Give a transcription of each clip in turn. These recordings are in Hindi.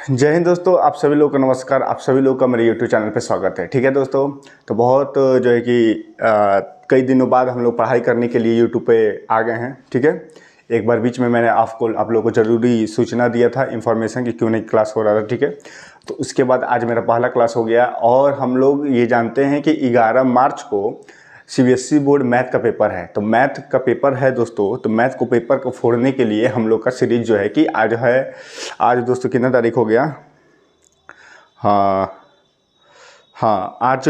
जय हिंद दोस्तों, आप सभी लोग का नमस्कार। आप सभी लोग का मेरे यूट्यूब चैनल पे स्वागत है। ठीक है दोस्तों, तो बहुत जो है कि कई दिनों बाद हम लोग पढ़ाई करने के लिए यूट्यूब पे आ गए हैं। ठीक है, एक बार बीच में मैंने आप लोगों को ज़रूरी सूचना दिया था, इन्फॉर्मेशन कि क्यों नहीं क्लास हो रहा था। ठीक है, तो उसके बाद आज मेरा पहला क्लास हो गया और हम लोग ये जानते हैं कि 11 मार्च को सीबीएसई बोर्ड मैथ का पेपर है। तो मैथ का पेपर है दोस्तों, तो मैथ को पेपर को फोड़ने के लिए हम लोग का सीरीज जो है कि आज दोस्तों कितना तारीख हो गया। हाँ हाँ, आज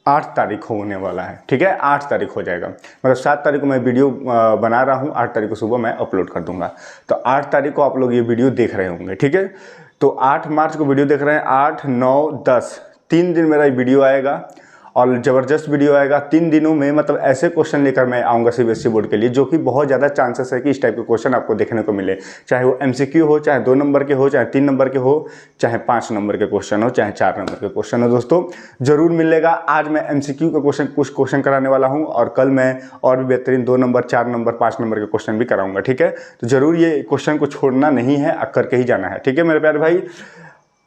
8 तारीख होने वाला है। ठीक है, 8 तारीख हो जाएगा, मतलब 7 तारीख को मैं वीडियो बना रहा हूँ, 8 तारीख को सुबह मैं अपलोड कर दूंगा। तो 8 तारीख को आप लोग ये वीडियो देख रहे होंगे। ठीक है, तो 8 मार्च को वीडियो देख रहे हैं, 8, 9, 10 3 दिन मेरा वीडियो आएगा और ज़बरदस्त वीडियो आएगा। 3 दिनों में मतलब ऐसे क्वेश्चन लेकर मैं आऊँगा सीबीएसई बोर्ड के लिए, जो कि बहुत ज़्यादा चांसेस है कि इस टाइप के क्वेश्चन आपको देखने को मिले, चाहे वो एमसीक्यू हो, चाहे 2 नंबर के हो, चाहे 3 नंबर के हो, चाहे 5 नंबर के क्वेश्चन हो, चाहे 4 नंबर के क्वेश्चन हो। दोस्तों जरूर मिलेगा। आज मैं एमसीक्यू का कुछ क्वेश्चन कराने वाला हूँ और कल मैं और भी बेहतरीन 2 नंबर, 4 नंबर, 5 नंबर के क्वेश्चन भी कराऊंगा। ठीक है, तो जरूर ये क्वेश्चन को छोड़ना नहीं है, करके ही जाना है। ठीक है मेरे प्यारे भाई,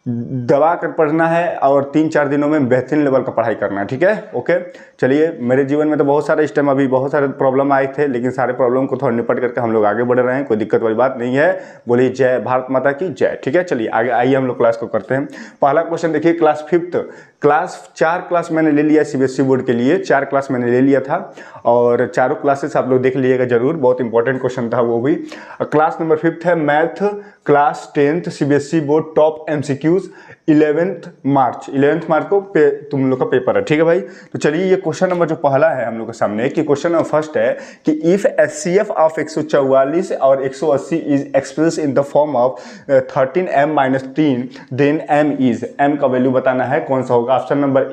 दबा कर पढ़ना है और 3-4 दिनों में बेहतरीन लेवल का पढ़ाई करना है। ठीक है, ओके। चलिए, मेरे जीवन में तो बहुत सारे इस टाइम अभी बहुत सारे प्रॉब्लम आए थे, लेकिन सारे प्रॉब्लम को थोड़ा निपट करके हम लोग आगे बढ़ रहे हैं। कोई दिक्कत वाली बात नहीं है। बोलिए जय भारत माता की जय। ठीक है, चलिए आगे आइए हम लोग क्लास को करते हैं। पहला क्वेश्चन देखिए, क्लास 5th क्लास 4 क्लास मैंने ले लिया सीबीएसई बोर्ड के लिए, 4 क्लास मैंने ले लिया था और चारों क्लासेस आप लोग देख लीजिएगा जरूर, बहुत इंपॉर्टेंट क्वेश्चन था वो भी। क्लास नंबर 5th है math, class 10th CBSE board top MCQs 11th मार्च को तुम लोग का पेपर है। ठीक है भाई, तो चलिए ये क्वेश्चन नंबर जो पहला है हम लोग के सामने कि क्वेश्चन नंबर फर्स्ट है कि इफ एचसीएफ ऑफ 144 और 180 is express in the form of 13m-3 then m का वैल्यू बताना है। कौन सा होगा? ऑप्शन नंबर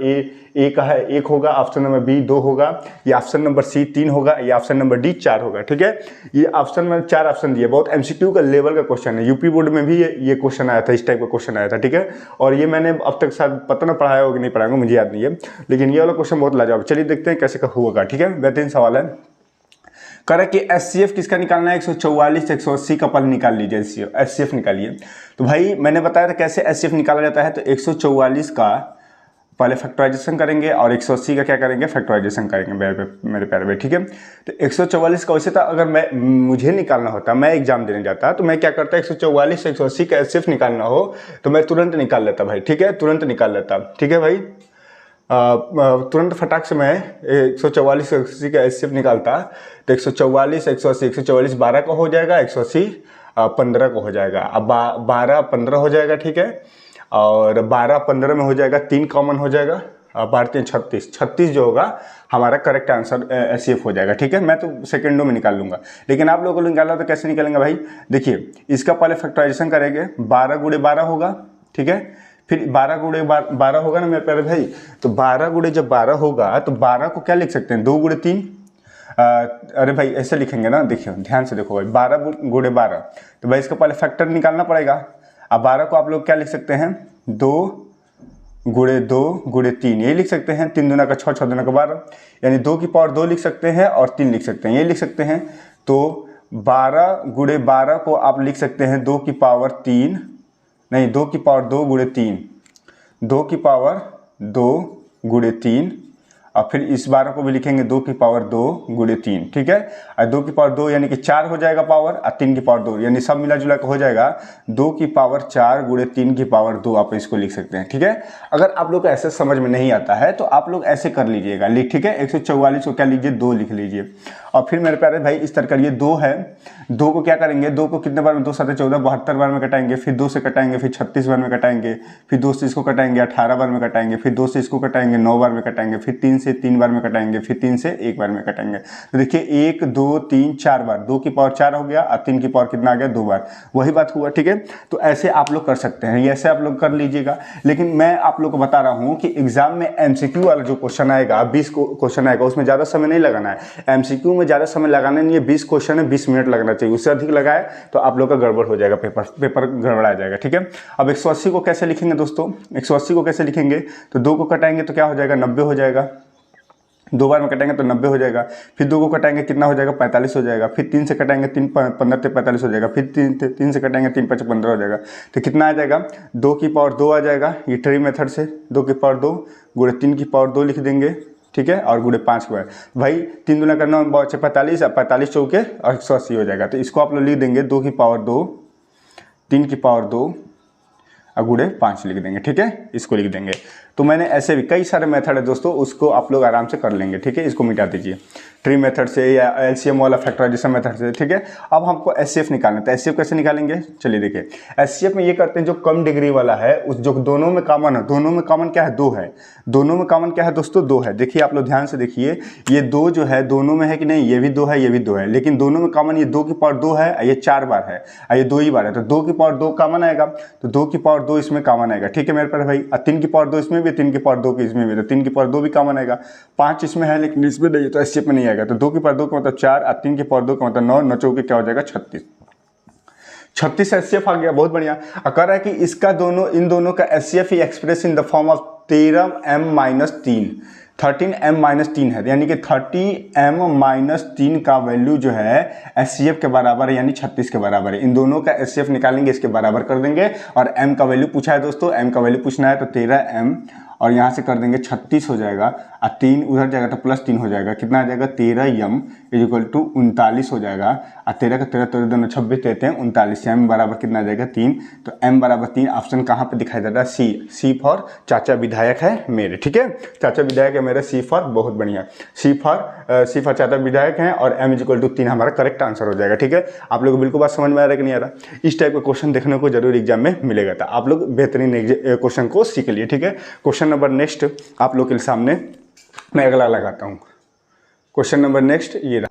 ए का है 1 होगा, ऑप्शन नंबर बी 2 होगा, या ऑप्शन नंबर सी 3 होगा, या ऑप्शन नंबर डी 4 होगा। ठीक है, ये ऑप्शन में 4 ऑप्शन दिए। बहुत एमसीक्यू का लेवल का क्वेश्चन है, यूपी बोर्ड में भी ये क्वेश्चन आया था, इस टाइप का क्वेश्चन आया था। ठीक है, और ये मैंने अब तक शायद पता ना पढ़ाया होगा कि नहीं पढ़ाया होगा, मुझे याद नहीं है, लेकिन ये वाला क्वेश्चन बहुत लाजवाब। चलिए देखते हैं कैसे का होगा। ठीक है, बेहतरीन सवाल है। करें कि एचसीएफ किसका निकालना है? 144 180 का पल निकाल लीजिए, एचसीएफ निकालिए। तो भाई मैंने बताया था कैसे एचसीएफ निकाला जाता है। तो 144 का पहले फैक्टराइजेशन करेंगे और 180 का क्या करेंगे? फैक्टराइजेशन करेंगे मेरे प्यारे भाई। ठीक है, तो 144 का वैसे था, अगर मुझे निकालना होता, मैं एग्जाम देने जाता तो मैं क्या करता, 144 180 का एचसीएफ निकालना हो तो मैं तुरंत निकाल लेता भाई। ठीक है, तुरंत निकाल लेता। ठीक है भाई, तुरंत फटाक से मैं 144 180 का एचसीएफ निकालता। तो 144 180 144 12 का हो जाएगा, 180 15 का हो जाएगा। अब 12 15 हो जाएगा। ठीक है, और 12 15 में हो जाएगा, 3 कॉमन हो जाएगा, 12 3 36, 36 जो होगा हमारा करेक्ट आंसर एचसीएफ हो जाएगा। ठीक है, मैं तो सेकंडों में निकाल लूंगा, लेकिन आप लोगों को निकालना तो कैसे निकालेंगे भाई? देखिए, इसका पहले फैक्टराइजेशन करेंगे, 12 गुणे 12 होगा। ठीक है, फिर 12 गुणे 12 होगा ना मेरे प्यारे भाई। तो 12 गुणे जब 12 होगा तो 12 को क्या लिख सकते हैं? 2 गुणे 3। अरे भाई ऐसे लिखेंगे ना, देखिए ध्यान से देखो भाई, 12 गुणे 12, तो भाई इसका पहले फैक्टर निकालना पड़ेगा। अब 12 को आप लोग क्या लिख सकते हैं? 2 गुणे 2 गुणे 3, ये लिख सकते हैं। 3 दूना का 6, 6 दूना का 12, यानी 2 की पावर 2 लिख सकते हैं और 3 लिख सकते हैं, ये लिख सकते हैं। तो 12 गुणे 12 को आप लिख सकते हैं 2 की पावर 3, नहीं 2 की पावर 2 गुणे 3, 2 की पावर 2 गुणे 3, और फिर इस 12 को भी लिखेंगे 2 की पावर 2 गुणे 3। ठीक है, और 2 की पावर 2 यानी कि 4 हो जाएगा पावर, और 3 की पावर 2, यानी सब मिला जुला कर हो जाएगा 2 की पावर 4 गुणे 3 की पावर 2, आप इसको लिख सकते हैं। ठीक है, अगर आप लोग को ऐसे समझ में नहीं आता है तो आप लोग ऐसे कर लीजिएगा। ठीक है, 144 को क्या लीजिए? 2 लिख लीजिए, और फिर मेरे प्यारे भाई इस तरह करिए, 2 है, 2 को क्या करेंगे? 2 को कितने बार में? 2 7 14, 72 बार में कटाएंगे, फिर 2 से कटाएंगे, फिर 36 बार में कटाएंगे, फिर 2 से इसको कटाएंगे, 18 बार में कटाएंगे, फिर 2 से इसको कटाएंगे, 9 बार में कटाएंगे, फिर 3 से 3 बार में कटाएंगे, फिर 3 से 1 बार में कटाएंगे। तो देखिए 1 2 3 4 बार, 2 की पावर 4 हो गया, और 3 की पावर कितना आ गया? 2 बार, वही बात हुआ। ठीक है, तो ऐसे आप लोग कर सकते हैं, ऐसे आप लोग कर लीजिएगा। लेकिन मैं आप लोग को बता रहा हूँ कि एग्जाम में एमसीक्यू वाला जो क्वेश्चन आएगा, 20 क्वेश्चन आएगा, उसमें ज़्यादा समय नहीं लगाना है। एमसीक्यू में ज़्यादा समय लगाना नहीं है, 20 क्वेश्चन है, 20 मिनट लगना चाहिए। उससे अधिक लगाए तो आप लोग का गड़बड़ हो जाएगा, पेपर गड़बड़ा जाएगा। ठीक है, अब 180 को कैसे लिखेंगे दोस्तों? 180 को कैसे लिखेंगे? तो 2 को कटाएंगे तो क्या हो जाएगा? 90 हो जाएगा। 2 बार में कटेंगे तो 90 हो जाएगा, फिर 2 को कटाएंगे कितना हो जाएगा 45 हो जाएगा, फिर 3 से कटाएंगे 3 15 से 45 हो जाएगा, फिर 3 से कटाएंगे 3 5 15 हो जाएगा। तो कितना आ जाएगा 2 की पावर 2 आ जाएगा, ये ट्री मेथड से 2 की पावर 2 गुणे 3 की पावर 2 लिख देंगे, ठीक है, और गुणे 5 के बाद भाई 3 दूना करना 45, 45 चौके और 180 हो जाएगा। तो इसको आप लोग लिख देंगे 2 की पावर 2 3 की पावर 2 और गुणे 5 लिख देंगे, ठीक है, इसको लिख देंगे। तो मैंने ऐसे भी कई सारे मेथड है दोस्तों, उसको आप लोग आराम से कर लेंगे, ठीक है। इसको मिटा दीजिए ट्री मेथड से या एलसीएम वाला फैक्टराइजेशन मेथड से, ठीक है। अब हमको एचसीएफ निकालना है, तो एचसीएफ कैसे निकालेंगे, चलिए देखिए। एचसीएफ में ये करते हैं जो कम डिग्री वाला है, उस जो दोनों में कॉमन है, दोनों में कॉमन क्या है 2 है, दोनों में कॉमन क्या है दोस्तों 2 है। देखिए आप लोग ध्यान से देखिए, ये 2 जो है दोनों में है कि नहीं, ये भी 2 है ये भी 2 है, लेकिन दोनों में कॉमन ये 2 की पावर 2 है, ये 4 बार है, ये 2 ही बार है, तो 2 की पावर 2 कॉमन आएगा, तो 2 की पावर 2 इसमें कॉमन आएगा, ठीक है मेरे पास भाई। 3 की पावर 2 इसमें भी, 3 की पावर 2 इसमें भी, तो 3 की पावर 2 भी कॉमन आएगा। 5 इसमें है लेकिन इसमें नहीं है, तो एचसीएफ में नहीं आएगा। तो 2 की पावर 2 का मतलब 4 और 3 की पावर 2 का मतलब 9, 9 चौके क्या हो जाएगा 36, 36 एचसीएफ आ गया, बहुत बढ़िया। कह रहा है कि इसका दोनों इन दोनों का HCF he express in the form of 13m-3, 13m-3 है, यानी कि 30m-3 का वैल्यू जो है एचसीएफ के बराबर है, यानी 36 के बराबर है। इन दोनों का एचसीएफ निकालेंगे, इसके बराबर कर देंगे, और m का वैल्यू पूछा है दोस्तों, m का वैल्यू पूछना है, तो 13m और यहाँ से कर देंगे 36 हो जाएगा, और 3 उधर जाएगा तो +3 हो जाएगा, कितना आ जाएगा 13m = 39 हो जाएगा, और 13 का 13 तो दोनों 26 देते हैं 39, m बराबर कितना आ जाएगा 3, तो m बराबर 3 ऑप्शन कहाँ पे दिखाई दे रहा है, सी फॉर चाचा विधायक है मेरे, ठीक है, चाचा विधायक है मेरे, सी फॉर बहुत बढ़िया, सी फॉर चाचा विधायक हैं, और m = 3 हमारा करेक्ट आंसर हो जाएगा, ठीक है। आप लोग को बिल्कुल बात समझ में आ रहा है कि नहीं आ रहा। इस टाइप का क्वेश्चन देखने को जरूर एग्जाम में मिलेगा, था आप लोग बेहतरीन क्वेश्चन को सीख लिए, ठीक है। क्वेश्चन नंबर नेक्स्ट आप लोग के सामने मैं अगला लगाता हूं। क्वेश्चन नंबर नेक्स्ट ये रहा।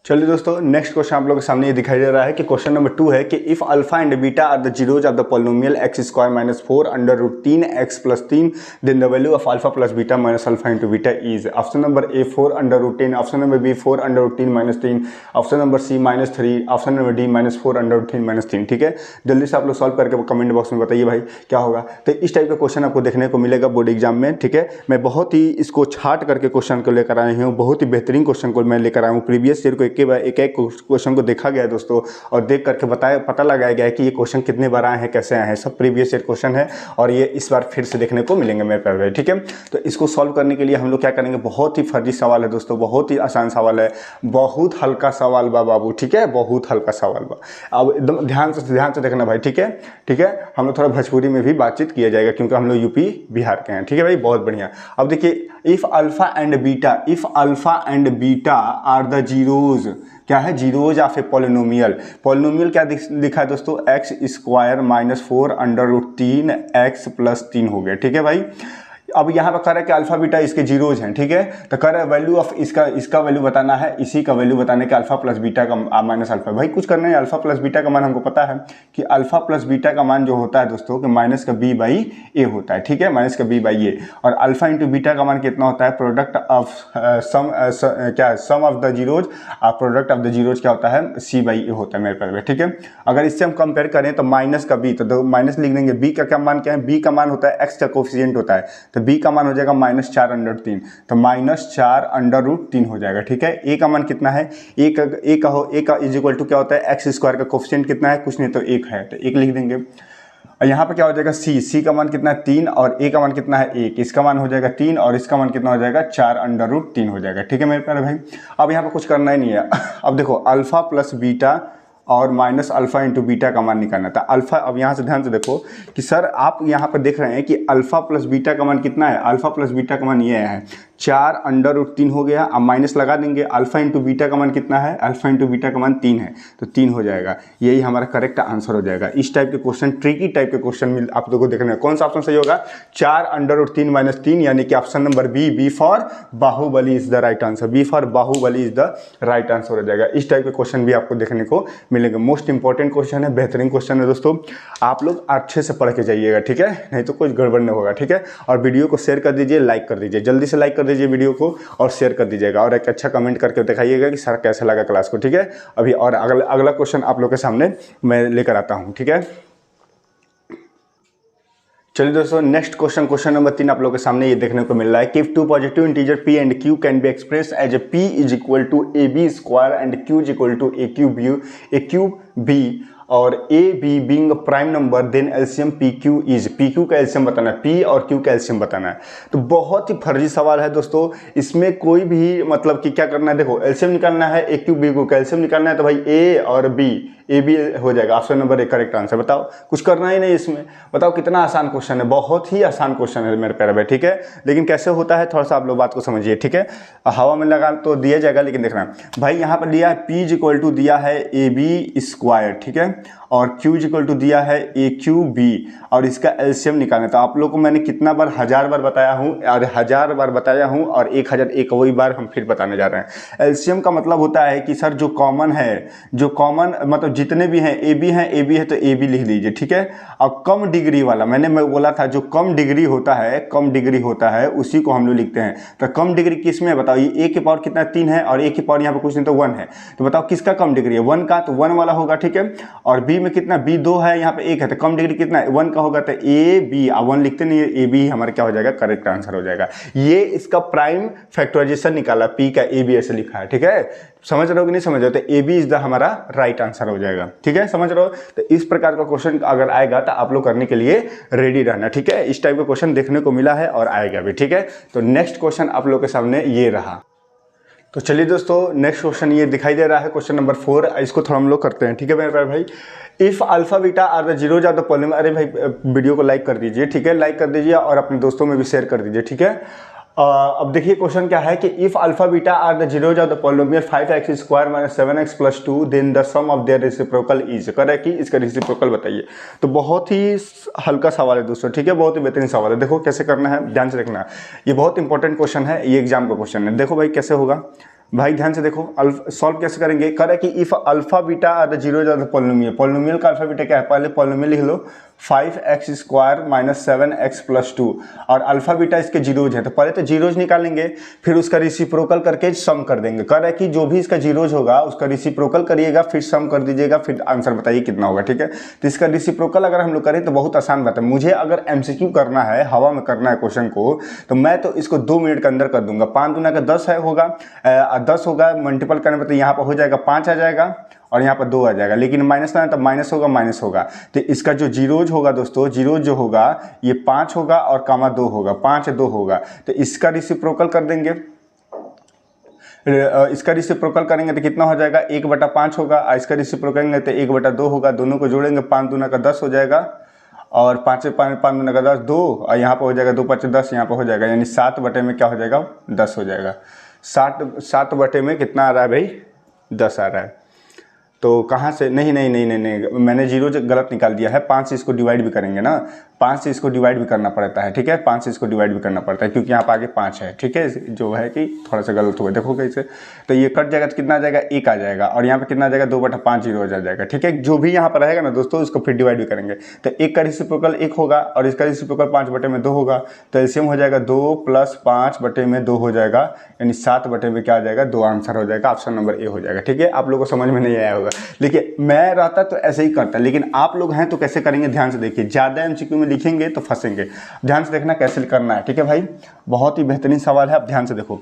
चलिए दोस्तों, नेक्स्ट क्वेश्चन आप लोगों के सामने ये दिखाई दे रहा है कि क्वेश्चन नंबर 2 है कि if alpha and beta are the zeros of the polynomial x² - 4 √ 3x + 3 then the value of alpha plus beta minus alpha into beta is. Option number A 4 √ 10, option number B 4 √ 10 - 3, option number C -3, option number D -4 √ 10 - 3, ठीक है। जल्दी से आप लोग सॉल्व करके कमेंट बॉक्स में बताइए भाई क्या होगा। तो इस टाइप का क्वेश्चन आपको देखने को मिलेगा बोर्ड एग्जाम में, ठीक है। मैं बहुत ही इसको छाट करके क्वेश्चन को लेकर आए हूँ, बहुत ही बेहतरीन क्वेश्चन को मैं लेकर आया हूँ। प्रीवियस ईयर को एक क्वेश्चन को देखा गया है दोस्तों, और देख करके पता लगाया गया है कि ये क्वेश्चन कितने बार आए हैं, कैसे आए हैं, सब प्रीवियस ईयर क्वेश्चन है, और ये इस बार फिर से देखने को मिलेंगे मेरे पास, ठीक है। तो इसको सॉल्व करने के लिए हम लोग क्या करेंगे, बहुत ही फर्जी सवाल है दोस्तों, बहुत ही आसान सवाल है, बहुत हल्का सवाल बा बाबू, ठीक है, बहुत हल्का सवाल बा। अब एकदम ध्यान से देखना भाई, ठीक है, ठीक है। हम लोग थोड़ा भोजपुरी में भी बातचीत किया जाएगा क्योंकि हम लोग यूपी बिहार के हैं, ठीक है भाई, बहुत बढ़िया। अब देखिए, if alpha and beta are the zeros, क्या है, zeros of a polynomial. Polynomial क्या लिखा है दोस्तों, x² - 4 √ 3x + 3 हो गया, ठीक है भाई। अब यहाँ पर कह रहा है कि अल्फा बीटा इसके जीरोज हैं, ठीक है। तो कह रहा है वैल्यू ऑफ इसका वैल्यू बताना है, इसी का वैल्यू बताने के अल्फा प्लस बीटा का माइनस अल्फा। भाई कुछ करना है, अल्फा प्लस बीटा का मान हमको पता है कि अल्फा प्लस बीटा का मान जो होता है दोस्तों कि माइनस का b/a होता है, ठीक है, माइनस का b/a। और अल्फा इंटू बीटा का मान कितना होता है, product of sum of the zeros, product of the zeros क्या होता है, c/a होता है मेरे पास, ठीक है। अगर इससे हम कंपेयर करें तो माइनस का b, तो माइनस लिख देंगे। b का क्या मान क्या है, b का मान होता है x का कोफिशिएंट होता है, तो b का मान हो जाएगा -4/3, तो -4/3 हो जाएगा, ठीक है। a का मान कितना है, a का = क्या होता है, x² का कोफिशिएंट कितना है, कुछ नहीं तो 1 है, तो 1 लिख देंगे। और यहाँ पे क्या हो जाएगा, c का मान कितना है 3, और a का मान कितना है 1, इसका मान हो जाएगा 3 और इसका मान कितना हो जाएगा 4/3 हो जाएगा, ठीक है मेरे प्यारे भाई। अब यहाँ पे कुछ करना ही नहीं है। अब देखो, अल्फा प्लस बीटा और माइनस अल्फा इंटू बीटा का मान निकालना था। अल्फा, अब यहाँ से ध्यान से देखो कि सर आप यहाँ पर देख रहे हैं कि अल्फा प्लस बीटा का मान कितना है, अल्फा प्लस बीटा का मान ये है 4/3 हो गया। अब माइनस लगा देंगे, अल्फा इंटू बीटा का मान कितना है, अल्फा इंटू बीटा का मान 3 है, तो 3 हो जाएगा। यही हमारा करेक्ट आंसर हो जाएगा। इस टाइप के क्वेश्चन, ट्रिकी टाइप के क्वेश्चन आप लोगों को देखना है। कौन सा ऑप्शन सही होगा, 4/3 - 3, यानी कि option number B for Bahubali is the right answer, B for Bahubali is the right answer हो जाएगा। इस टाइप के क्वेश्चन भी आपको देखने को मिलेंगे। मोस्ट इंपॉर्टेंट क्वेश्चन है, बेहतरीन क्वेश्चन है दोस्तों, आप लोग अच्छे से पढ़ के जाइएगा, ठीक है, नहीं तो कुछ गड़बड़ नहीं होगा, ठीक है। और वीडियो को शेयर कर दीजिए, लाइक कर दीजिए, जल्दी से लाइक कर दीजिए वीडियो को और शेयर कर दीजिएगा, और एक अच्छा कमेंट करके दिखाइएगा कि सर कैसा लगा क्लास को, ठीक है। अभी और अगला क्वेश्चन आप लोग के सामने मैं लेकर आता हूँ, ठीक है। चलिए दोस्तों, नेक्स्ट क्वेश्चन नंबर 3 आप लोगों के सामने ये देखने को मिल रहा है कि if two positive integer p and q can be express as a p is equal to ab square and q is equal to a cube b और a b being prime number, then LCM pq का एलसीएम बताना है, p और q का एलसीएम बताना है। तो बहुत ही फर्जी सवाल है दोस्तों, इसमें कोई भी मतलब कि क्या करना है, देखो एलसीएम निकालना है, a क्यूब b को कैल्शियम निकालना है, तो भाई a और b ए बी हो जाएगा। Option number 1 correct answer. बताओ, कुछ करना ही नहीं इसमें। बताओ कितना आसान क्वेश्चन है, बहुत ही आसान क्वेश्चन है मेरे प्यारे भाई, ठीक है। लेकिन कैसे होता है थोड़ा सा आप लोग बात को समझिए, ठीक है। हवा में लगा तो दिया जाएगा, लेकिन देखना भाई यहाँ पर दिया है p इज इक्वल टू दिया है ए बी स्क्वायर, ठीक है, और q इज इक्वल टू दिया है ए क्यूब बी और इसका एलसीएम निकालना। तो आप लोग को मैंने कितना बार 1000 बार बताया हूँ और 1000 बार बताया हूँ और 1001 वही बार हम फिर बताने जा रहे हैं। एलसीएम का मतलब होता है कि सर जो कॉमन है, जो कॉमन मतलब जितने भी हैं ए बी है तो ए बी लिख लीजिए, ठीक है। और कम डिग्री वाला मैं बोला था जो कम डिग्री होता है उसी को हम लोग लिखते हैं। तो कम डिग्री किस में है बताओ, ये ए के पावर कितना 3 है और ए के पावर यहाँ पर कुछ नहीं तो 1 है। तो बताओ किसका कम डिग्री है, 1 का, तो 1 वाला होगा, ठीक है। और बी में कितना, बी 2 है, यहाँ पे 1 है, तो कम डिग्री कितना है 1 का होगा, तो ए बी 1 लिखते नहीं है, ए बी हमारा क्या हो जाएगा, करेक्ट आंसर हो जाएगा। ये इसका प्राइम फैक्टराइजेशन निकाला, पी का ए बी ऐसे लिखा है, ठीक है। समझ रहे हो कि नहीं समझ रहे हो, तो ए बी इज द हमारा राइट आंसर हो जाएगा, ठीक है। समझ रहे हो, तो इस प्रकार का क्वेश्चन अगर आएगा तो आप लोग करने के लिए रेडी रहना, ठीक है। इस टाइप का क्वेश्चन देखने को मिला है और आएगा भी, ठीक है। तो नेक्स्ट क्वेश्चन आप लोग के सामने ये रहा। तो चलिए दोस्तों, नेक्स्ट क्वेश्चन ये दिखाई दे रहा है, क्वेश्चन नंबर 4। इसको थोड़ा हम लोग करते हैं, ठीक है मेरे भाई। If alpha beta are the zeros of the polynomial, अरे भाई वीडियो को लाइक कर दीजिए, ठीक है, लाइक कर दीजिए और अपने दोस्तों में भी शेयर कर दीजिए, ठीक है। अब देखिए क्वेश्चन क्या है कि if alpha beta are the zeros of the polynomial 5x square minus 7x plus 2 then the sum of their reciprocal is, correct कि इसका रेसिप्रोकल बताइए। तो बहुत ही हल्का सवाल है दोस्तों, ठीक है, बहुत ही बेहतरीन सवाल है। देखो कैसे करना है, ध्यान से देखना, ये बहुत इंपॉर्टेंट क्वेश्चन है, ये एग्जाम का क्वेश्चन है। देखो भाई कैसे होगा, भाई ध्यान से देखो, सॉल्व कैसे करेंगे। करे कि if alpha beta are the zeros of the polynomial का अल्फा बीटा क्या है, पहले पॉलिनोमियल लिख लो 5x square minus 7x plus 2 और अल्फा बीटा इसके जीरोज है, तो पहले तो जीरोज निकालेंगे, फिर उसका रेसिप्रोकल करके सम कर देंगे। कह रहा है कि जो भी इसका जीरोज होगा उसका रेसिप्रोकल करिएगा, फिर सम कर दीजिएगा, फिर आंसर बताइए कितना होगा, ठीक है। तो इसका रेसिप्रोकल अगर हम लोग करें तो बहुत आसान बात है। मुझे अगर एमसीक्यू करना है, हवा में करना है क्वेश्चन को, तो मैं तो इसको 2 मिनट के अंदर कर दूंगा। 5 दूना का 10 है होगा, 10 होगा, मल्टीपल करने पर तो यहाँ पर हो जाएगा 5 आ जाएगा और यहाँ पर 2 आ जाएगा, लेकिन माइनस ना है तो माइनस होगा। तो इसका जो जीरोज होगा दोस्तों, जीरोज जो होगा ये 5 होगा और कामा 2 होगा, 5 2 होगा। तो इसका रेसिप्रोकल कर देंगे, इसका रेसिप्रोकल करेंगे तो कितना हो जाएगा, 1/5 होगा। इसका रेसिप्रोकल करेंगे तो 1/2 होगा, दोनों को जोड़ेंगे 5 दूना का 10 हो जाएगा और 5 दूना का 10 2 और यहाँ पर हो जाएगा 2 5 10, यहाँ पर हो जाएगा, यानी 7 बटे में क्या हो जाएगा, 10 हो जाएगा। 7 बटे में कितना आ रहा है भाई, 10 आ रहा है। तो कहाँ से, नहीं मैंने जीरो गलत निकाल दिया है। 5 से इसको डिवाइड भी करेंगे ना, 5 से इसको डिवाइड भी करना पड़ता है, ठीक है, 5 से इसको डिवाइड भी करना पड़ता है क्योंकि यहाँ पर आगे 5 है, ठीक है, जो है कि थोड़ा सा गलत हुआ, देखो कैसे। तो ये कट जाएगा तो कितना आ जाएगा, 1 आ जाएगा और यहाँ पे कितना आ जाएगा, 2/5 जीरो आ जाएगा, ठीक है। जो भी यहाँ पर रहेगा ना दोस्तों उसको फिर डिवाइड भी करेंगे। तो 1 का रेसिप्रोकल 1 होगा और इसका रेसिप्रोकल 5 बटे में 2 होगा, तो एलसीएम हो जाएगा 2 + 5 बटे में 2 हो जाएगा, यानी 7 बटे में क्या आ जाएगा, 2 आंसर हो जाएगा। ऑप्शन नंबर ए हो जाएगा, ठीक है। आप लोगों को समझ में नहीं आया होगा, लेकिन मैं रहता तो ऐसे ही करता, लेकिन आप लोग हैं तो कैसे करेंगे, ध्यान से देखिए। ज़्यादा एमसीक्यू में लिखेंगे तो फंसेंगे, ध्यान से देखना कैसे करना है, ठीक है भाई। बहुत ही बेहतरीन सवाल है, आप ध्यान से देखो,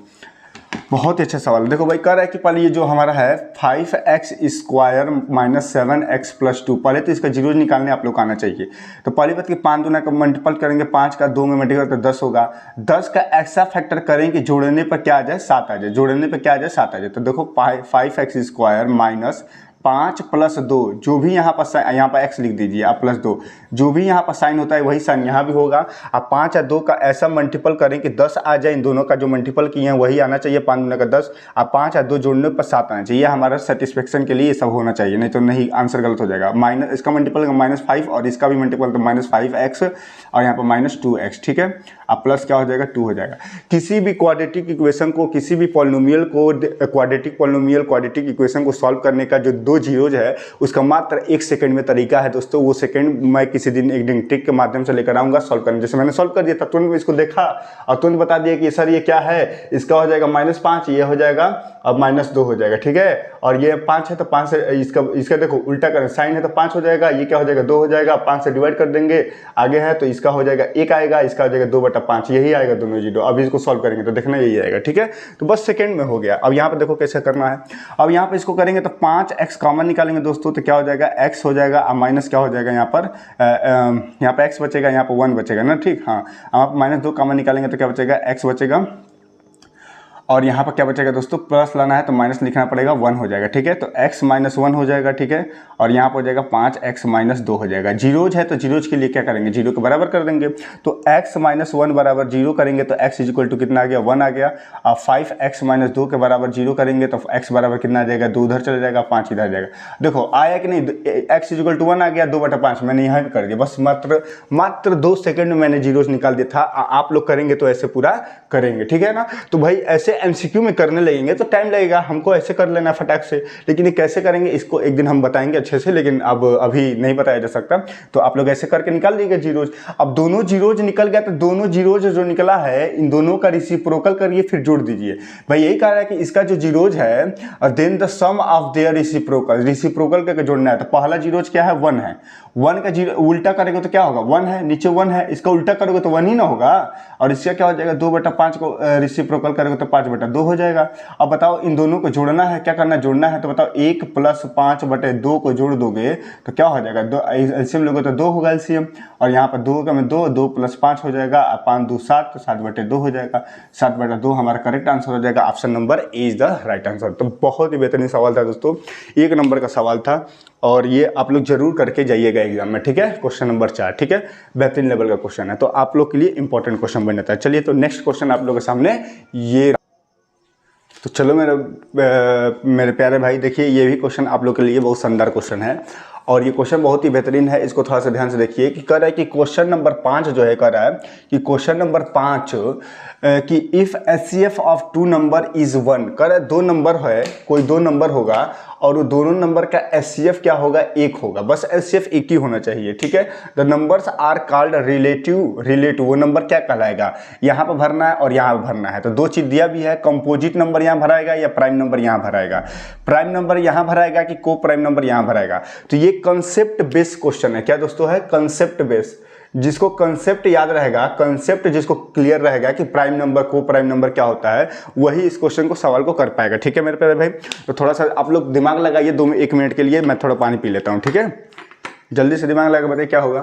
बहुत ही अच्छा सवाल है। देखो भाई कह रहा है कि पहले ये जो हमारा है 5x square minus 7x plus 2, पहले तो इसका जीरो निकालने आप लोग को आना चाहिए। तो पहली बात कि 5 दूना का मल्टीपल करेंगे, 5 का 2 में मल्टीपल तो 10 होगा। 10 का ऐसा फैक्टर करेंगे जोड़ने पर क्या आ जाए, 7 आ जाए, जोड़ने पर क्या आ जाए, 7 आ जाए। तो देखो 5x स्क्वायर माइनस 5 + 2, जो भी यहाँ पर x लिख दीजिए आप, +2, जो भी यहाँ पर साइन होता है वही साइन यहाँ भी होगा। आप 5 और 2 का ऐसा मल्टीपल करें कि 10 आ जाए, इन दोनों का जो मल्टीपल किए हैं वही आना चाहिए, 5 दूना का 10, आप 5 और 2 जोड़ने पर 7 आना चाहिए। हमारा सेटिस्फेक्शन के लिए ये सब होना चाहिए, नहीं तो नहीं, आंसर गलत हो जाएगा। माइनस इसका मल्टीपल -5 और इसका भी मल्टीपल तो -5x और यहाँ पर -2x, ठीक है। अब प्लस क्या हो जाएगा, 2 हो जाएगा। किसी भी क्वाड्रेटिक इक्वेशन को, किसी भी पॉलिनोमियल को, क्वाड्रेटिक इक्वेशन को सॉल्व करने का जो 2 जीरोज है उसका मात्र 1 सेकंड में तरीका है दोस्तों। वो सेकंड मैं किसी दिन एक दिन ट्रिक के माध्यम से लेकर आऊंगा सॉल्व करने। जैसे मैंने सॉल्व कर दिया था, तुरंत इसको देखा और तुरंत बता दिया कि सर ये क्या है, इसका हो जाएगा -5, ये हो जाएगा अब -2 हो जाएगा, ठीक है। और ये 5 है तो 5 से इसका देखो उल्टा करें, साइन है तो 5 हो जाएगा, ये क्या हो जाएगा 2 हो जाएगा, 5 से डिवाइड कर देंगे, आगे है तो इसका हो जाएगा 1 आएगा, इसका हो जाएगा 2/5, यही आएगा दोनों जीरो। अब इसको सॉल्व करेंगे तो देखना यही आएगा, ठीक है। तो बस सेकंड में हो गया। अब यहाँ पे देखो कैसे करना है। अब यहाँ पे इसको करेंगे तो 5x कॉमन निकालेंगे दोस्तों, तो क्या हो जाएगा x हो जाएगा, अब माइनस क्या हो जाएगा यहाँ पे x बचेगा, यहाँ पे 1 बचेगा ना, ठीक। हाँ, आप -2 कॉमन निकालेंगे तो क्या बचेगा, x बचेगा, और यहाँ पर क्या बचेगा दोस्तों, प्लस लाना है तो माइनस लिखना पड़ेगा, 1 हो जाएगा, ठीक है। तो x - 1 हो जाएगा, ठीक है। और यहाँ पर हो जाएगा 5x - 2 हो जाएगा। जीरोज है तो जीरोज के लिए क्या करेंगे, जीरो के बराबर कर देंगे। तो x - 1 बराबर 0 करेंगे तो x = कितना आ गया, 1 आ गया। अब 5x - 2 के बराबर 0 करेंगे तो x बराबर कितना आ जाएगा, 2 उधर चला जाएगा, 5 इधर जाएगा। देखो आया कि नहीं, x = 1 आ गया, 2/5 मैंने यहाँ भी कर दिया। बस मात्र 2 सेकंड में मैंने जीरोज निकाल दिया था। आप लोग करेंगे तो ऐसे पूरा करेंगे, ठीक है ना। तो भाई ऐसे MCQ में करने लगेंगे तो टाइम लगेगा, हमको ऐसे कर लेना फटाक से, लेकिन ये कैसे करेंगे इसको एक दिन हम बताएंगे अच्छे से, लेकिन अब अभी नहीं बताया जा सकता। तो आप लोग ऐसे करके निकाल दीजिए जीरोज। अब दोनों जीरोज निकल गया तो दोनों जीरोज जो निकला है इन दोनों का रेसिप्रोकल करिए, फिर जोड़ दीजिए। भाई यही कह रहा है कि इसका जो जीरोज है then the sum of their reciprocal करके जोड़ना है। तो पहला जीरोज क्या है, 1 है। 1 का जीरो उल्टा करेंगे तो क्या होगा, 1 है, नीचे 1 है, इसका उल्टा करोगे तो 1 ही ना होगा। और इसका क्या हो जाएगा, 2/5 को रेसिप्रोकल करोगे तो 5/2 हो जाएगा। अब बताओ इन दोनों को जोड़ना है, क्या करना है, जोड़ना है। तो बताओ 1 + 5/2 को जोड़ दोगे तो क्या हो जाएगा, एलसीएम लोगे तो 2 होगा एलसीएम। और यहाँ पर 2 का में 2 + 5 हो जाएगा, 5 2 7, तो 7/2 हो जाएगा। 7/2 हमारा करेक्ट आंसर हो जाएगा। Option number A is the right answer. तो बहुत ही बेहतरीन सवाल था दोस्तों, 1 नंबर का सवाल था, और ये आप लोग जरूर करके जाइएगा एग्जाम में, ठीक है। क्वेश्चन नंबर 4, ठीक है, बेहतरीन लेवल का क्वेश्चन है, तो आप लोग के लिए इंपॉर्टेंट क्वेश्चन बन जाता है। चलिए तो नेक्स्ट क्वेश्चन आप लोगों के सामने ये, तो चलो मेरे प्यारे भाई देखिए, ये भी क्वेश्चन आप लोग के लिए बहुत शानदार क्वेश्चन है, और ये क्वेश्चन बहुत ही बेहतरीन है। इसको थोड़ा सा ध्यान से देखिए कि कह रहा है कि क्वेश्चन नंबर 5 जो है, कह रहा है कि क्वेश्चन नंबर 5 कि if HCF of 2 number is 1, कह रहा है 2 नंबर है, कोई 2 नंबर होगा और वो दोनों नंबर का HCF क्या होगा, 1 होगा। बस HCF 1 ही होना चाहिए, ठीक है। The numbers are called relative, वो नंबर क्या कहलाएगा, यहाँ पर भरना है और यहाँ पर भरना है। तो 2 चीज़ दिया भी है, कंपोजिट नंबर यहाँ भराएगा या प्राइम नंबर यहाँ भराएगा, प्राइम नंबर यहाँ भराएगा कि को प्राइम नंबर यहाँ भराएगा। तो ये कंसेप्ट बेस्ड क्वेश्चन है। क्या दोस्तों है, कंसेप्ट बेस्ड। जिसको कंसेप्ट याद रहेगा, कंसेप्ट जिसको क्लियर रहेगा कि प्राइम नंबर को प्राइम नंबर क्या होता है, वही इस क्वेश्चन को सवाल को कर पाएगा, ठीक है मेरे प्यारे भाई। तो थोड़ा सा आप लोग दिमाग लगाइए 1 मिनट के लिए, मैं थोड़ा पानी पी लेता हूँ, ठीक है। जल्दी से दिमाग लगा बताइए क्या होगा।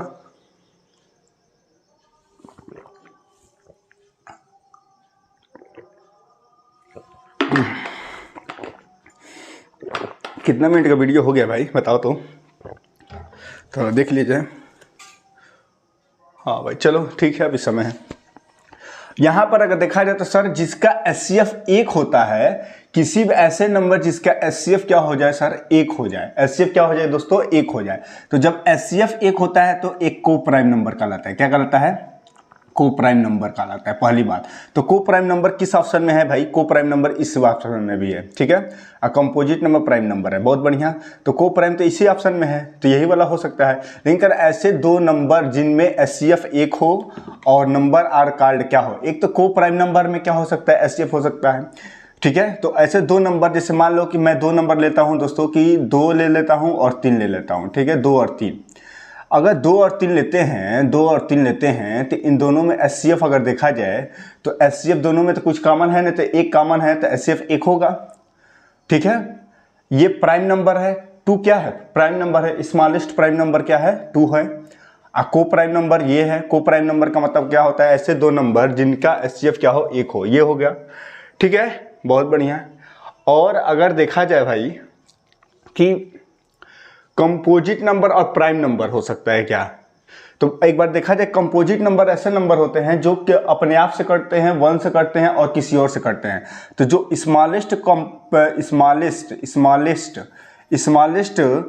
कितना मिनट का वीडियो हो गया भाई बताओ तो, थोड़ा देख लीजिए। हाँ भाई चलो ठीक है, अभी समय है। यहाँ पर अगर देखा जाए तो सर जिसका HCF 1 होता है, किसी भी ऐसे नंबर जिसका HCF क्या हो जाए सर, 1 हो जाए। HCF क्या हो जाए दोस्तों, 1 हो जाए। तो जब HCF 1 होता है तो एक को प्राइम नंबर कहलाता है। क्या कहलाता है, को प्राइम नंबर कहलाता है, पहली बात। तो को प्राइम नंबर किस ऑप्शन में है भाई, को प्राइम नंबर इस ऑप्शन में भी है, ठीक है। कंपोजिट नंबर प्राइम नंबर है, बहुत बढ़िया। तो को प्राइम तो इसी ऑप्शन में है, तो यही वाला हो सकता है। लेकिन ऐसे 2 नंबर जिनमें HCF 1 हो और नंबर आर कॉल्ड क्या हो, एक तो को प्राइम नंबर में क्या हो सकता है, HCF हो सकता है, ठीक है। तो ऐसे 2 नंबर, जैसे मान लो कि मैं 2 नंबर लेता हूँ दोस्तों, कि 2 ले लेता हूँ और 3 ले लेता हूँ, ठीक है, 2 और 3। अगर 2 और 3 लेते हैं, 2 और 3 लेते हैं, तो इन दोनों में HCF अगर देखा जाए तो HCF दोनों में तो कुछ कॉमन है नहीं, तो एक कॉमन है, तो HCF 1 होगा, ठीक है। ये प्राइम नंबर है, 2 क्या है, प्राइम नंबर है, स्मॉलेस्ट प्राइम नंबर क्या है, 2 है। को प्राइम नंबर ये है, को प्राइम नंबर का मतलब क्या होता है, ऐसे 2 नंबर जिनका HCF क्या हो, 1 हो, ये हो गया, ठीक है, बहुत बढ़िया। और अगर देखा जाए भाई कि कंपोजिट नंबर और प्राइम नंबर हो सकता है क्या, तो एक बार देखा जाए, कंपोजिट नंबर ऐसे नंबर होते हैं जो कि अपने आप से कटते हैं, 1 से कटते हैं और किसी और से कटते हैं। तो जो स्मॉलेस्ट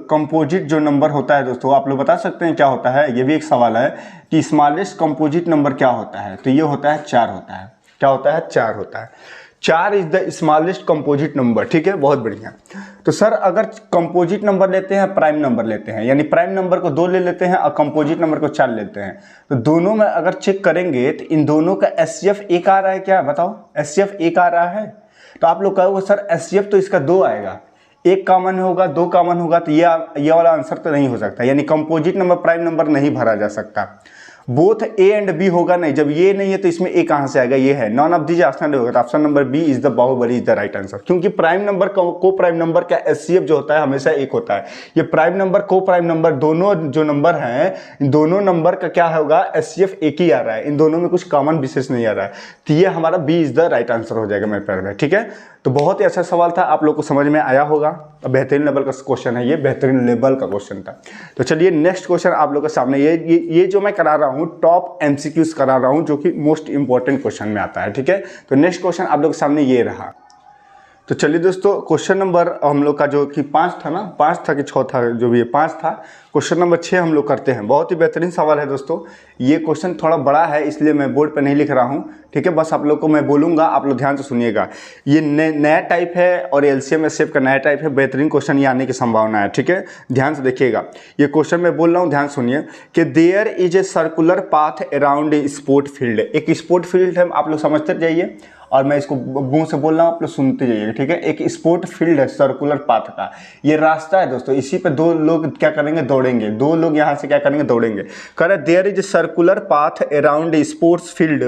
कंपोजिट जो नंबर होता है दोस्तों, आप लोग बता सकते हैं क्या होता है, ये भी एक सवाल है कि स्मॉलेस्ट कंपोजिट नंबर क्या होता है। तो ये होता है 4 होता है। क्या होता है, 4 होता है। 4 is the smallest composite number, ठीक है, बहुत बढ़िया। तो सर अगर कंपोजिट नंबर लेते हैं, प्राइम नंबर लेते हैं, यानी प्राइम नंबर को 2 ले लेते हैं और कंपोजिट नंबर को 4 लेते हैं, तो दोनों में अगर चेक करेंगे तो इन दोनों का HCF 1 आ रहा है क्या, बताओ, HCF 1 आ रहा है। तो आप लोग कहोगे सर HCF तो इसका 2 आएगा, एक कॉमन होगा, 2 कॉमन होगा, तो ये वाला आंसर तो नहीं हो सकता, यानी कंपोजिट नंबर प्राइम नंबर नहीं भरा जा सकता। बोथ A एंड B होगा नहीं, जब ये नहीं है तो इसमें A कहाँ से आएगा, ये है, नॉन ऑफ दीज ऑप्शन होगा, तो option number B is the Bahubali is the right answer. क्योंकि प्राइम नंबर को प्राइम नंबर का HCF जो होता है हमेशा 1 होता है। ये प्राइम नंबर को प्राइम नंबर दोनों जो नंबर हैं, इन दोनों नंबर का क्या होगा, HCF 1 ही आ रहा है, इन दोनों में कुछ कॉमन विशेष नहीं आ रहा है, तो ये हमारा B is the right answer हो जाएगा मेरे प्यारे भाई। ठीक है, तो बहुत ही अच्छा सवाल था, आप लोग को समझ में आया होगा, बेहतरीन लेवल का क्वेश्चन है, ये बेहतरीन लेवल का क्वेश्चन था। तो चलिए नेक्स्ट क्वेश्चन आप लोग के सामने, ये जो मैं करा रहा हूँ टॉप MCQs करा रहा हूँ, जो कि मोस्ट इंपॉर्टेंट क्वेश्चन में आता है। ठीक है, तो नेक्स्ट क्वेश्चन आप लोग के सामने ये रहा। तो चलिए दोस्तों, क्वेश्चन नंबर हम लोग का जो कि 5 था ना, 5 था कि 6 था, जो भी 5 था, क्वेश्चन नंबर 6 हम लोग करते हैं। बहुत ही बेहतरीन सवाल है दोस्तों, ये क्वेश्चन थोड़ा बड़ा है इसलिए मैं बोर्ड पे नहीं लिख रहा हूँ। ठीक है, बस आप लोग को मैं बोलूँगा, आप लोग ध्यान से सुनिएगा। ये नया टाइप है और LCM HCF का नया टाइप है, बेहतरीन क्वेश्चन ये आने की संभावना है। ठीक है, ध्यान से देखिएगा, ये क्वेश्चन मैं बोल रहा हूँ, ध्यान सुनिए कि there is a circular path around a sport field. एक स्पोर्ट फील्ड है, आप लोग समझते जाइए और मैं इसको मुंह से बोल रहा हूँ, आप लोग सुनते जाइएगा। ठीक है, एक स्पोर्ट फील्ड है सर्कुलर पाथ का, ये रास्ता है दोस्तों, इसी पे 2 लोग क्या करेंगे, दौड़ेंगे, 2 लोग यहाँ से क्या करेंगे, दौड़ेंगे। कह रहे there is circular path around sports field,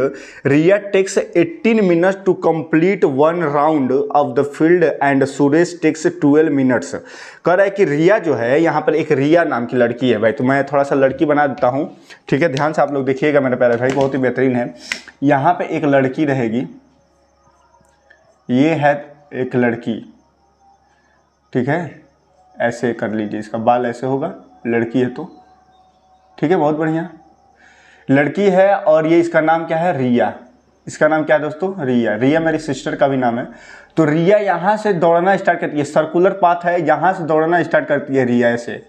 Riya takes 18 minutes to complete 1 round of the field and Suresh takes 12 minutes. कह रहा है कि रिया जो है, यहाँ पर एक रिया नाम की लड़की है भाई, तो मैं थोड़ा सा लड़की बना देता हूँ। ठीक है, ध्यान से आप लोग देखिएगा मेरे प्यारे भाई, बहुत ही बेहतरीन है। यहाँ पे एक लड़की रहेगी, ये है एक लड़की। ठीक है, ऐसे कर लीजिए, इसका बाल ऐसे होगा, लड़की है तो। ठीक है, बहुत बढ़िया, लड़की है और ये इसका नाम क्या है, रिया। इसका नाम क्या है दोस्तों, रिया। रिया मेरी सिस्टर का भी नाम है। तो रिया यहाँ से दौड़ना स्टार्ट करती है, सर्कुलर पाथ है, यहाँ से दौड़ना स्टार्ट करती है रिया ऐसे,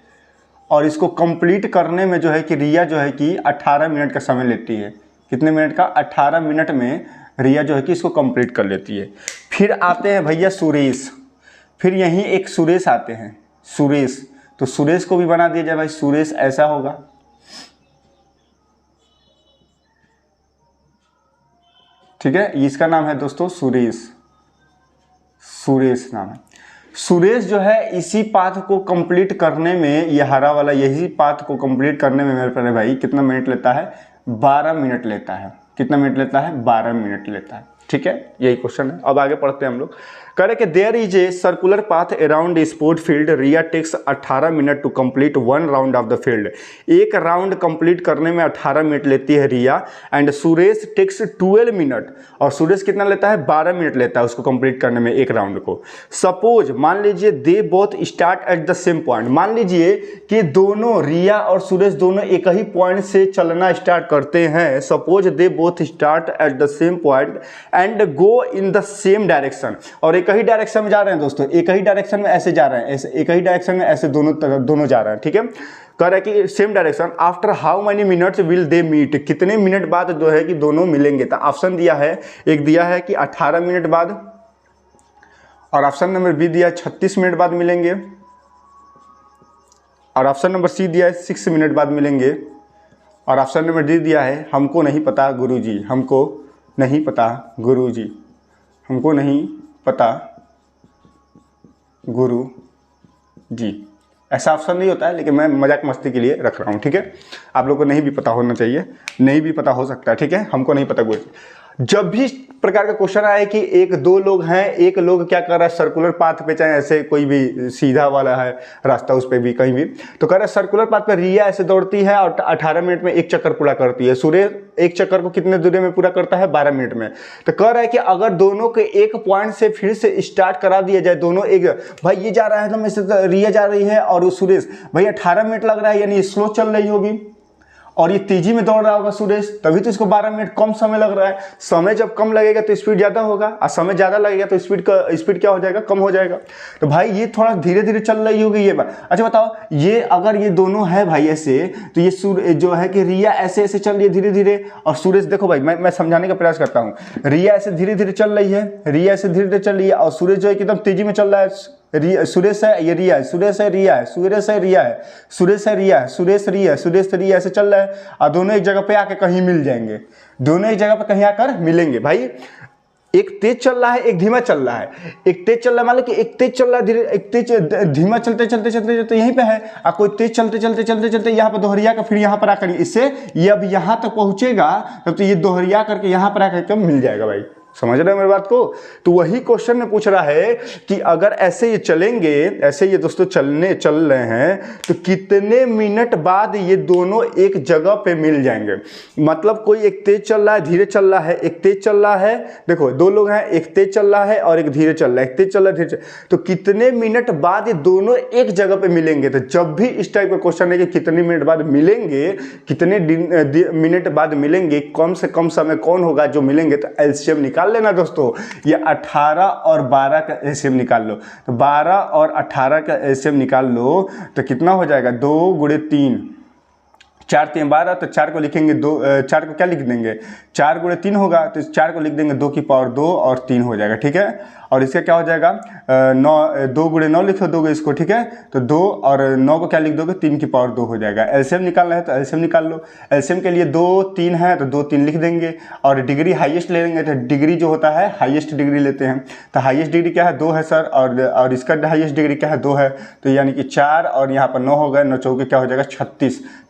और इसको कंप्लीट करने में जो है कि रिया जो है कि 18 मिनट का समय लेती है। कितने मिनट का, 18 मिनट में रिया जो है कि इसको कंप्लीट कर लेती है। फिर आते हैं भैया सुरेश, फिर यहीं एक सुरेश आते हैं, सुरेश, तो सुरेश को भी बना दिया जाए भाई, सुरेश ऐसा होगा। ठीक है, इसका नाम है दोस्तों सुरेश, सुरेश नाम है। सुरेश जो है इसी पाथ को कंप्लीट करने में, ये हरा वाला यही पाथ को कंप्लीट करने में मेरे प्यारे भाई कितना मिनट लेता है, 12 मिनट लेता है। कितना मिनट लेता है, 12 मिनट लेता है। ठीक है, यही क्वेश्चन है। अब आगे पढ़ते हैं हम लोग। कह रहे कि there is a circular path around a sport field, Riya takes 18 minute to complete 1 round of the field. एक राउंड कंप्लीट करने में 18 मिनट लेती है Riya, and Suresh takes 12 minute, और सुरेश कितना लेता है, 12 मिनट लेता है उसको कंप्लीट करने में, एक राउंड को। सपोज मान लीजिए they both start at the same point, मान लीजिए कि दोनों रिया और सुरेश दोनों एक ही पॉइंट से चलना स्टार्ट करते हैं। Suppose they both start at the same point and go in the same direction, और एक ही डायरेक्शन में जा रहे हैं दोस्तों, एक ही डायरेक्शन में ऐसे जा रहे हैं, ऐसे एक ही डायरेक्शन में ऐसे दोनों जा रहे हैं। ठीक है, कह रहा है कि same direction, after how many minutes will they meet, कितने मिनट बाद जो है कि दोनों मिलेंगे। तो ऑप्शन दिया है, एक दिया है कि 18 मिनट बाद, और ऑप्शन नंबर बी दिया 36 मिनट बाद मिलेंगे, और ऑप्शन नंबर सी दिया है 6 मिनट बाद मिलेंगे, और ऑप्शन नंबर डी दिया है हमको नहीं पता गुरुजी, हमको नहीं पता गुरुजी, हमको नहीं पता गुरु जी। ऐसा ऑप्शन नहीं होता है, लेकिन मैं मजाक मस्ती के लिए रख रहा हूँ। ठीक है, आप लोगों को नहीं भी पता होना चाहिए, नहीं भी पता हो सकता है। ठीक है, हमको नहीं पता गुरु जी। जब भी प्रकार का क्वेश्चन आए कि 1-2 लोग हैं, एक लोग क्या कर रहा है सर्कुलर पाथ पे, चाहे ऐसे कोई भी सीधा वाला है रास्ता उस पर भी कहीं भी, तो कह रहा है सर्कुलर पाथ पे रिया ऐसे दौड़ती है और 18 मिनट में एक चक्कर पूरा करती है। सुरेश एक चक्कर को कितने दूरी में पूरा करता है, 12 मिनट में। तो कह रहा है कि अगर दोनों के एक पॉइंट से फिर से स्टार्ट करा दिया जाए, दोनों एक, भाई ये जा रहा है तो रिया जा रही है और सुरेश, भाई 18 मिनट लग रहा है, यानी स्लो चल रही होगी, और ये तेजी में दौड़ रहा होगा सुरेश, तभी तो इसको 12 मिनट कम समय लग रहा है। समय जब कम लगेगा तो स्पीड ज़्यादा होगा, और समय ज़्यादा लगेगा तो स्पीड क्या हो जाएगा, कम हो जाएगा। तो भाई ये थोड़ा धीरे धीरे चल रही होगी ये बात। अच्छा बताओ, ये अगर ये दोनों है भाई ऐसे, तो ये जो है कि रिया ऐसे ऐसे चल रही है धीरे धीरे, और सुरेश देखो भाई मैं समझाने का प्रयास करता हूँ। रिया ऐसे धीरे धीरे चल रही है, रिया ऐसे धीरे धीरे चल रही है, और सुरेश जो है एकदम तेजी में चल रहा है। सुरेश है, ये रिया है, सुरेश है, रिया है, सुरेश है, रिया है, सुरेश है, रिया है, सुरेश रिया है, सुरेश रिया ऐसे चल रहा है, और दोनों एक जगह पे आके कहीं मिल जाएंगे, दोनों एक जगह पे कहीं आकर मिलेंगे। भाई एक तेज चल रहा है, एक धीमा चल रहा है। एक तेज चल रहा है, मान लो कि एक तेज चल रहा है, धीरे एक तेज धीमा चलते चलते चलते चलते यहीं पे है, और कोई तेज चलते चलते चलते चलते यहाँ पर दोहरिया का फिर यहाँ पर आकर इससे ये अब यहाँ तक पहुँचेगा, तब तो ये दोहरिया करके यहाँ पर आकर कब मिल जाएगा भाई। समझ रहे हैं मेरी बात को। तो वही क्वेश्चन में पूछ रहा है कि अगर ऐसे ये चलेंगे, ऐसे ये दोस्तों चल रहे हैं, तो कितने मिनट बाद ये दोनों एक जगह पे मिल जाएंगे। मतलब कोई एक तेज चल रहा है, धीरे चल रहा है, एक तेज चल रहा है, देखो दो लोग हैं, एक तेज चल रहा है और एक धीरे चल रहा है, एक तेज चल रहा है, धीरे तो कितने मिनट बाद ये दोनों एक जगह पे मिलेंगे। तो जब भी इस टाइप का क्वेश्चन है कि कितने मिनट बाद मिलेंगे, कितने मिनट बाद मिलेंगे, कम से कम समय कौन होगा जो मिलेंगे, तो एलसीएम निकाल लेना दोस्तों। ये 18 और 12 का एलसीएम निकाल लो। तो 12 और 18 का एलसीएम निकाल लो तो कितना हो जाएगा, 2 गुणे 3, 4 3 12, तो 4 को लिखेंगे 2, 4 को क्या लिख देंगे, 4 गुणे 3 होगा, तो 4 को लिख देंगे 2 की पावर 2 और 3 हो जाएगा, ठीक है। और इसका क्या हो जाएगा, 2 गुणे 9 लिख दोगे इसको, ठीक है। तो 2 और 9 को क्या लिख दोगे, 3 की पावर 2 हो जाएगा। एलसीएम निकालना है तो एलसीएम निकाल लो। एलसीएम के लिए 2 3 है तो 2 3 लिख देंगे, और डिग्री हाईएस्ट ले लेंगे, तो डिग्री जो होता है हाईएस्ट डिग्री लेते हैं। तो हाईएस्ट डिग्री क्या है, 2 है सर, और इसका हाईएस्ट डिग्री क्या है, 2 है, तो यानी कि 4 और यहाँ पर 9 हो गए, 9 चौके क्या हो जाएगा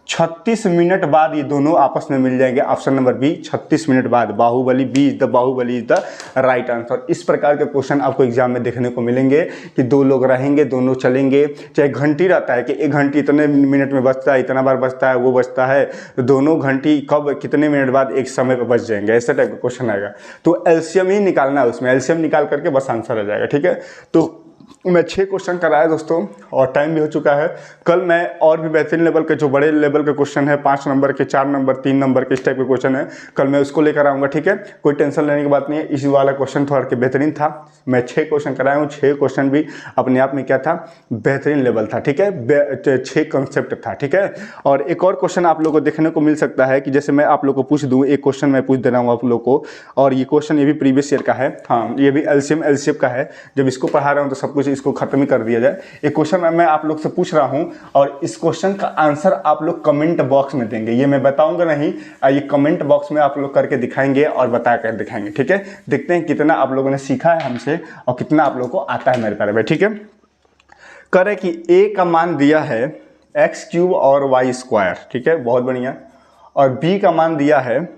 36 मिनट बाद ये दोनों आपस में मिल जाएंगे। ऑप्शन नंबर बी, 36 मिनट बाद। Bahubali B is the Bahubali is the right answer. इस प्रकार के क्वेश्चन आपको एग्जाम में देखने को मिलेंगे कि दो लोग रहेंगे, दोनों चलेंगे, चाहे घंटी रहता है कि एक घंटी इतने मिनट में बजता है, इतना बार बजता है, वो बजता है, तो दोनों घंटी कब कितने मिनट बाद एक समय पर बज जाएंगे, ऐसे टाइप का क्वेश्चन आएगा। तो एलसीएम ही निकालना है उसमें, एलसीएम निकाल करके बस आंसर आ जाएगा, ठीक है। तो मैं 6 क्वेश्चन कराया दोस्तों, और टाइम भी हो चुका है। कल मैं और भी बेहतरीन लेवल के जो बड़े लेवल के क्वेश्चन है, 5 नंबर के, 4 नंबर, 3 नंबर के, इस टाइप के क्वेश्चन है, कल मैं उसको लेकर आऊँगा, ठीक है। कोई टेंशन लेने की बात नहीं है। इसी वाला क्वेश्चन थोड़ा के बेहतरीन था। मैं 6 क्वेश्चन कराया हूँ, 6 क्वेश्चन भी अपने आप में क्या था, बेहतरीन लेवल था, ठीक है। 6 कंसेप्ट था, ठीक है। और एक और क्वेश्चन आप लोग को देखने को मिल सकता है कि जैसे मैं आप लोग को पूछ दूँ, एक क्वेश्चन मैं पूछ दे रहा हूँ आप लोग को, और ये क्वेश्चन ये भी प्रीवियस ईयर का है, हाँ, ये भी एलसीएम का है। जब इसको पढ़ा रहा हूँ तो सब कुछ इसको खत्म ही कर दिया जाए। एक क्वेश्चन मैं आप लोग से पूछ रहा हूं, और इस क्वेश्चन का आंसर आप लोग कमेंट बॉक्स में देंगे। ये मैं बताऊंगा नहीं, ये कमेंट बॉक्स में आप लोग करके दिखाएंगे और बता कर दिखाएंगे, ठीक है। देखते हैं कितना आप लोगों ने सीखा है हमसे और कितना आप लोगों को आता है मेरे बारे में, ठीक है। करे कि a का मान दिया है x³ और y², ठीक है, बहुत बढ़िया। और b का मान दिया है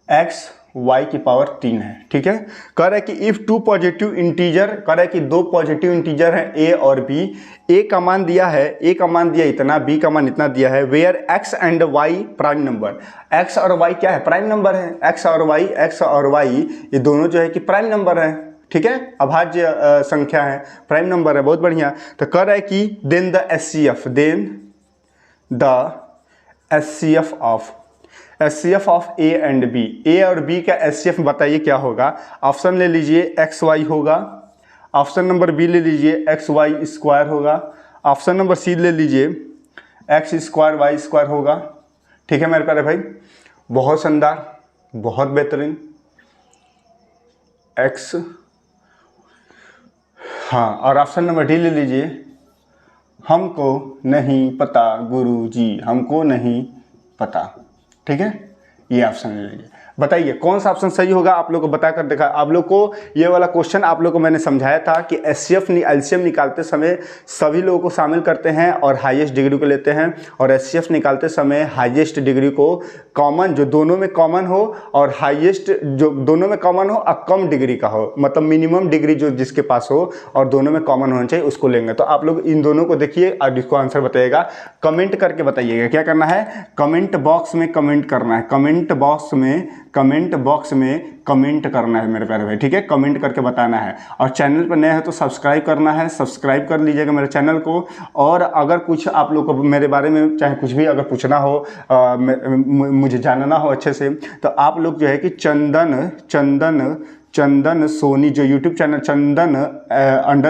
x y की पावर 3 है, ठीक है। कह रहा है कि इफ 2 पॉजिटिव इंटीजर, कह रहा है कि 2 पॉजिटिव इंटीजर हैं a और b, a का मान दिया है, a का मान दिया इतना, b का मान इतना दिया है, where x and y prime number. x और y क्या है, प्राइम नंबर है। x और y ये दोनों जो है कि प्राइम नंबर है, ठीक है, अभाज्य संख्या है, प्राइम नंबर है, बहुत बढ़िया। तो कह रहा है कि then the HCF of A and B, A और बी का एचसीएफ बताइए क्या होगा। ऑप्शन ले लीजिए एक्स वाई होगा, ऑप्शन नंबर बी ले लीजिए एक्स वाई स्क्वायर होगा, ऑप्शन नंबर सी ले लीजिए एक्स स्क्वायर वाई स्क्वायर होगा, ठीक है मेरे प्यारे भाई। बहुत शानदार, बहुत बेहतरीन। एक्स, हाँ, और ऑप्शन नंबर डी ले लीजिए हमको नहीं पता गुरुजी, हमको नहीं पता, ठीक है। ये ऑप्शन ले लीजिए, बताइए कौन सा ऑप्शन सही होगा। आप लोग को बताकर देखा, आप लोग को ये वाला क्वेश्चन आप लोग को मैंने समझाया था कि एलसीएम निकालते समय सभी लोगों को शामिल करते हैं और हाईएस्ट डिग्री को लेते हैं, और एचसीएफ निकालते समय हाईएस्ट डिग्री को कॉमन, जो दोनों में कॉमन हो, और हाईएस्ट जो दोनों में कॉमन हो और कम डिग्री का हो, मतलब मिनिमम डिग्री जो जिसके पास हो और दोनों में कॉमन होना चाहिए, उसको लेंगे। तो आप लोग इन दोनों को देखिए और इसको आंसर बताइएगा, कमेंट करके बताइएगा। क्या करना है, कमेंट बॉक्स में कमेंट करना है, कमेंट बॉक्स में कमेंट करना है मेरे प्यारे भाई, ठीक है। कमेंट करके बताना है, और चैनल पर नए हो तो सब्सक्राइब करना है, सब्सक्राइब कर लीजिएगा मेरे चैनल को। और अगर कुछ आप लोग को मेरे बारे में चाहे कुछ भी अगर पूछना हो, मुझे जानना हो अच्छे से, तो आप लोग जो है कि चंदन सोनी, जो यूट्यूब चैनल चंदन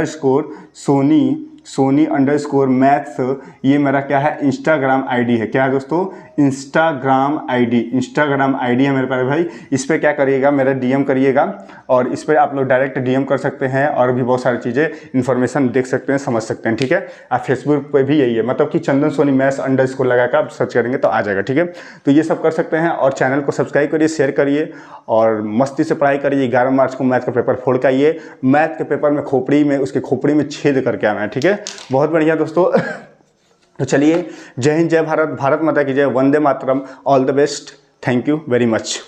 _ सोनी सोनी_मैथ्स, ये मेरा क्या है, इंस्टाग्राम आईडी है। क्या है दोस्तों, इंस्टाग्राम आईडी है मेरे प्यारे भाई। इस पर क्या करिएगा, मेरा डीएम करिएगा और इस पर आप लोग डायरेक्ट डीएम कर सकते हैं और भी बहुत सारी चीज़ें इन्फॉर्मेशन देख सकते हैं, समझ सकते हैं। ठीक है, आप फेसबुक पे भी यही है, मतलब कि चंदन सोनी मैथ्स अंडरस्कोर लगाकर आप सर्च करेंगे तो आ जाएगा। ठीक है, तो ये सब कर सकते हैं और चैनल को सब्सक्राइब करिए, शेयर करिए और मस्ती से पढ़ाई करिए। 11 मार्च को मैथ का पेपर फोड़ के आइए। मैथ के पेपर में उसके खोपड़ी में छेद करके आना है। ठीक है, बहुत बढ़िया दोस्तों। तो चलिए, जय हिंद, जय भारत, भारत माता की जय, Vande Mataram, all the best, thank you very much.